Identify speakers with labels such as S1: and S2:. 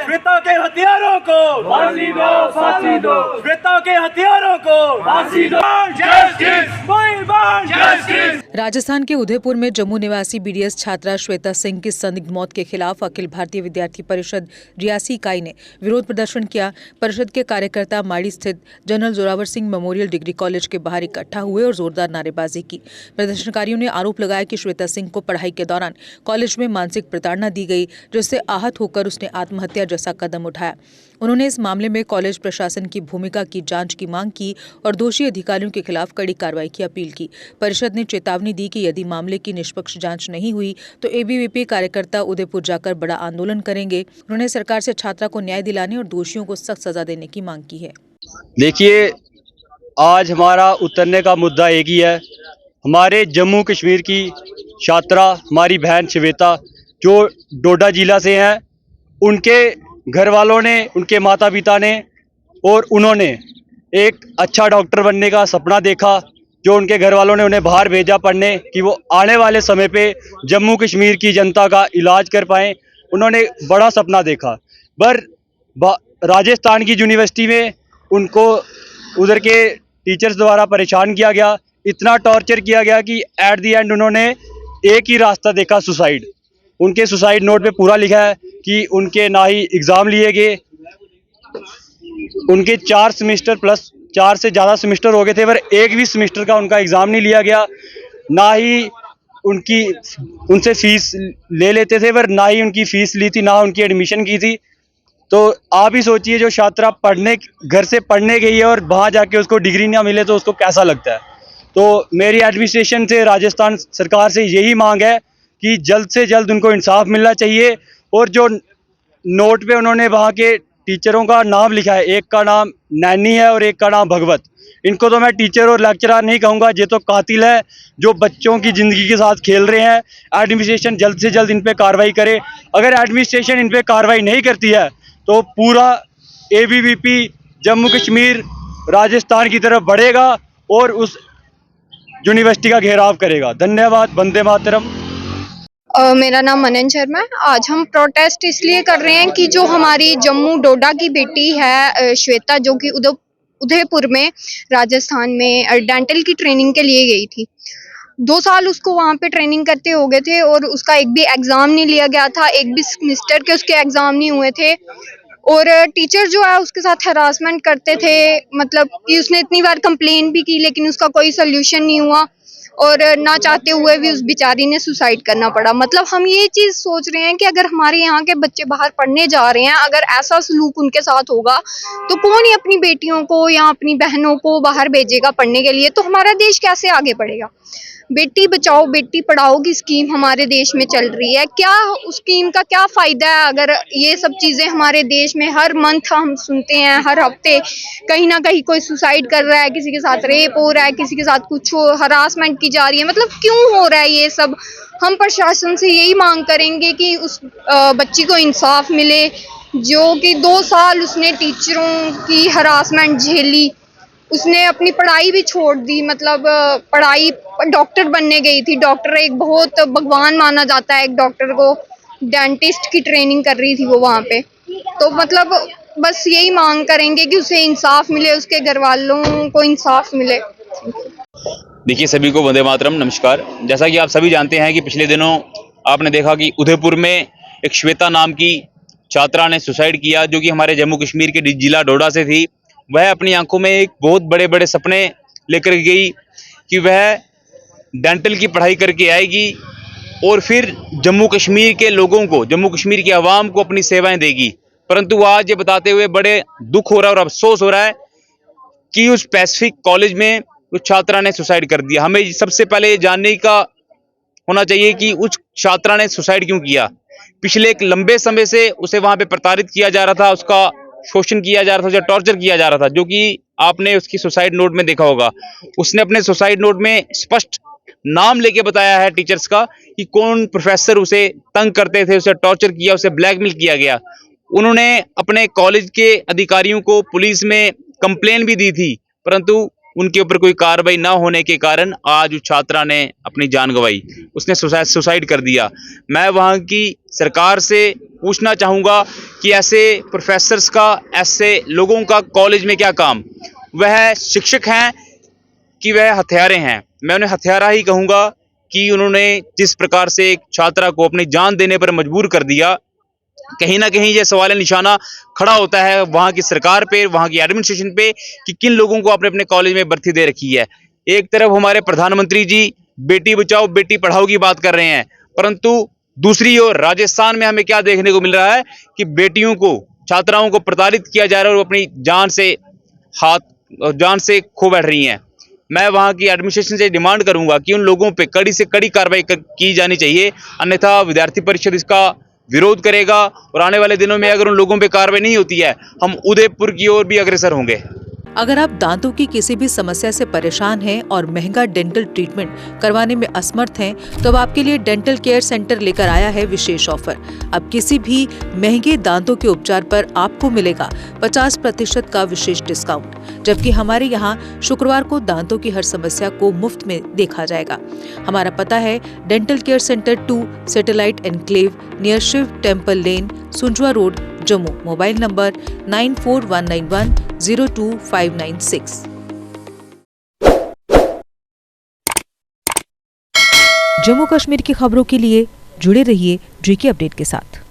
S1: श्वेता के हथियारों को
S2: फांसी दो, फांसी दो,
S1: श्वेता के हथियारों को
S2: फांसी दो। जस्टिस।
S3: राजस्थान के उदयपुर में जम्मू निवासी बीडीएस छात्रा श्वेता सिंह की संदिग्ध मौत के खिलाफ अखिल भारतीय विद्यार्थी परिषद रियासी इकाई ने विरोध प्रदर्शन किया। परिषद के कार्यकर्ता माड़ी स्थित general Zorawar Singh memorial degree college के बाहर इकट्ठा हुए और जोरदार नारेबाजी की। प्रदर्शनकारियों ने आरोप लगाया कि श्वेता सिंह को पढ़ाई के दौरान कॉलेज में मानसिक प्रताड़ना दी गई, जिससे आहत होकर उसने आत्महत्या जैसा कदम उठाया। उन्होंने इस मामले में कॉलेज प्रशासन की भूमिका की जांच की मांग की और दोषी अधिकारियों के खिलाफ कड़ी कार्रवाई की अपील की। परिषद ने चेतावनी दी कि यदि मामले की निष्पक्ष जांच नहीं हुई तो एबीवीपी कार्यकर्ता उदयपुर जाकर बड़ा आंदोलन करेंगे। उन्होंने सरकार से छात्रा को न्याय दिलाने और दोषियों को सख्त सजा देने की मांग की है।
S4: देखिए, आज हमारा उतरने का मुद्दा एक ही है। हमारे जम्मू कश्मीर की छात्रा, हमारी बहन श्वेता, जो डोडा जिला से हैं, उनके घर वालों ने, उनके माता पिता ने और उन्होंने एक अच्छा डॉक्टर बनने का सपना देखा, जो उनके घर वालों ने उन्हें बाहर भेजा पढ़ने कि वो आने वाले समय पे जम्मू कश्मीर की जनता का इलाज कर पाएँ। उन्होंने बड़ा सपना देखा, पर राजस्थान की यूनिवर्सिटी में उनको उधर के टीचर्स द्वारा परेशान किया गया, इतना टॉर्चर किया गया कि एट दी एंड उन्होंने एक ही रास्ता देखा, सुसाइड। उनके सुसाइड नोट पे पूरा लिखा है कि उनके ना ही एग्ज़ाम लिए गए, उनके 4 सेमेस्टर प्लस 4 से ज़्यादा सेमेस्टर हो गए थे, पर एक भी सेमेस्टर का उनका एग्ज़ाम नहीं लिया गया। ना ही उनसे फीस ले लेते थे, पर ना ही उनकी फ़ीस ली थी, ना उनकी एडमिशन की थी। तो आप ही सोचिए, जो छात्रा घर से पढ़ने गई है और वहाँ जाके उसको डिग्री ना मिले तो उसको कैसा लगता है। तो मेरी एडमिनिस्ट्रेशन से, राजस्थान सरकार से यही मांग है कि जल्द से जल्द उनको इंसाफ मिलना चाहिए। और जो नोट पे उन्होंने वहाँ के टीचरों का नाम लिखा है, एक का नाम नैनी है और एक का नाम भगवत, इनको तो मैं टीचर और लेक्चरर नहीं कहूँगा, ये तो कातिल है जो बच्चों की ज़िंदगी के साथ खेल रहे हैं। एडमिनिस्ट्रेशन जल्द से जल्द इन पे कार्रवाई करे। अगर एडमिनिस्ट्रेशन इन पे कार्रवाई नहीं करती है तो पूरा एबीवीपी जम्मू कश्मीर राजस्थान की तरफ बढ़ेगा और उस यूनिवर्सिटी का घेराव करेगा। धन्यवाद। वंदे मातरम।
S5: मेरा नाम मनन शर्मा है। आज हम प्रोटेस्ट इसलिए कर रहे हैं कि जो हमारी जम्मू डोडा की बेटी है श्वेता, जो कि उदयपुर में राजस्थान में डेंटल की ट्रेनिंग के लिए गई थी। 2 साल उसको वहाँ पे ट्रेनिंग करते हो गए थे और उसका एक भी एग्ज़ाम नहीं लिया गया था, एक भी सेमेस्टर के उसके एग्ज़ाम नहीं हुए थे। और टीचर जो है उसके साथ हरासमेंट करते थे, मतलब कि उसने इतनी बार कंप्लेन भी की लेकिन उसका कोई सोल्यूशन नहीं हुआ और ना चाहते हुए भी उस बेचारी ने सुसाइड करना पड़ा। मतलब हम ये चीज़ सोच रहे हैं कि अगर हमारे यहाँ के बच्चे बाहर पढ़ने जा रहे हैं, अगर ऐसा सलूक उनके साथ होगा तो कौन ही अपनी बेटियों को या अपनी बहनों को बाहर भेजेगा पढ़ने के लिए। तो हमारा देश कैसे आगे बढ़ेगा। बेटी बचाओ बेटी पढ़ाओ की स्कीम हमारे देश में चल रही है, क्या उस स्कीम का क्या फ़ायदा है अगर ये सब चीज़ें हमारे देश में हर मंथ हम सुनते हैं, हर हफ्ते कहीं ना कहीं कोई सुसाइड कर रहा है, किसी के साथ रेप हो रहा है, किसी के साथ कुछ हरासमेंट की जा रही है। मतलब क्यों हो रहा है ये सब। हम प्रशासन से यही मांग करेंगे कि उस बच्ची को इंसाफ मिले, जो कि 2 साल उसने टीचरों की हरासमेंट झेली, उसने अपनी पढ़ाई भी छोड़ दी। मतलब पढ़ाई डॉक्टर बनने गई थी, डॉक्टर एक बहुत भगवान माना जाता है एक डॉक्टर को, डेंटिस्ट की ट्रेनिंग कर रही थी वो वहाँ पे। तो मतलब बस यही मांग करेंगे कि उसे इंसाफ मिले, उसके घर वालों को इंसाफ मिले।
S6: देखिए, सभी को वंदे मातरम, नमस्कार। जैसा कि आप सभी जानते हैं कि पिछले दिनों आपने देखा कि उदयपुर में एक श्वेता नाम की छात्रा ने सुसाइड किया, जो कि हमारे जम्मू कश्मीर के जिला डोडा से थी। वह अपनी आंखों में एक बहुत बड़े बड़े सपने लेकर गई कि वह डेंटल की पढ़ाई करके आएगी और फिर जम्मू कश्मीर के लोगों को, जम्मू कश्मीर की आवाम को अपनी सेवाएं देगी। परंतु आज ये बताते हुए बड़े दुख हो रहा है और अफसोस हो रहा है कि उस पैसिफिक कॉलेज में उस छात्रा ने सुसाइड कर दिया। हमें सबसे पहले ये जानने का होना चाहिए कि उस छात्रा ने सुसाइड क्यों किया। पिछले एक लंबे समय से उसे वहां पे प्रताड़ित किया जा रहा था, उसका शोषण किया जा रहा था, उसे टॉर्चर किया जा रहा था, जो कि आपने उसकी सुसाइड नोट में देखा होगा। उसने अपने सुसाइड नोट में स्पष्ट नाम लेके बताया है टीचर्स का कि कौन प्रोफेसर उसे तंग करते थे, उसे टॉर्चर किया, उसे ब्लैकमेल किया गया। उन्होंने अपने कॉलेज के अधिकारियों को पुलिस में कंप्लेन भी दी थी, परंतु उनके ऊपर कोई कार्रवाई ना होने के कारण आज उस छात्रा ने अपनी जान गंवाई, उसने सुसाइड कर दिया। मैं वहाँ की सरकार से पूछना चाहूँगा कि ऐसे प्रोफेसर्स का, ऐसे लोगों का कॉलेज में क्या काम? वह शिक्षक हैं कि वह हत्यारे हैं? मैं उन्हें हत्यारा ही कहूँगा कि उन्होंने जिस प्रकार से एक छात्रा को अपनी जान देने पर मजबूर कर दिया, कहीं ना कहीं यह सवाल निशाना खड़ा होता है वहाँ की सरकार पे, वहाँ की एडमिनिस्ट्रेशन पे कि किन लोगों को अपने अपने कॉलेज में भर्ती दे रखी है। एक तरफ हमारे प्रधानमंत्री जी बेटी बचाओ बेटी पढ़ाओ की बात कर रहे हैं, परंतु दूसरी ओर राजस्थान में हमें क्या देखने को मिल रहा है कि बेटियों को, छात्राओं को प्रताड़ित किया जा रहा है और अपनी जान से खो बैठ रही हैं। मैं वहाँ की एडमिनिस्ट्रेशन से डिमांड करूंगा कि उन लोगों पे कड़ी से कड़ी कार्रवाई की जानी चाहिए, अन्यथा विद्यार्थी परिषद इसका विरोध करेगा और आने वाले दिनों में अगर उन लोगों पे कार्रवाई नहीं होती है, हम उदयपुर की ओर भी अग्रसर होंगे।
S3: अगर आप दांतों की किसी भी समस्या से परेशान हैं और महंगा डेंटल ट्रीटमेंट करवाने में असमर्थ हैं, तो अब आपके लिए डेंटल केयर सेंटर लेकर आया है विशेष ऑफर। अब किसी भी महंगे दांतों के उपचार पर आपको मिलेगा 50% का विशेष डिस्काउंट, जबकि हमारे यहाँ शुक्रवार को दांतों की हर समस्या को मुफ्त में देखा जाएगा। हमारा पता है dental care centre 2, satellite enclave, near Shiv temple lane, Sunjwa road, Jammu. Mobile number 9419102596। Jammu Kashmir की खबरों के लिए जुड़े रहिए GK अपडेट के साथ।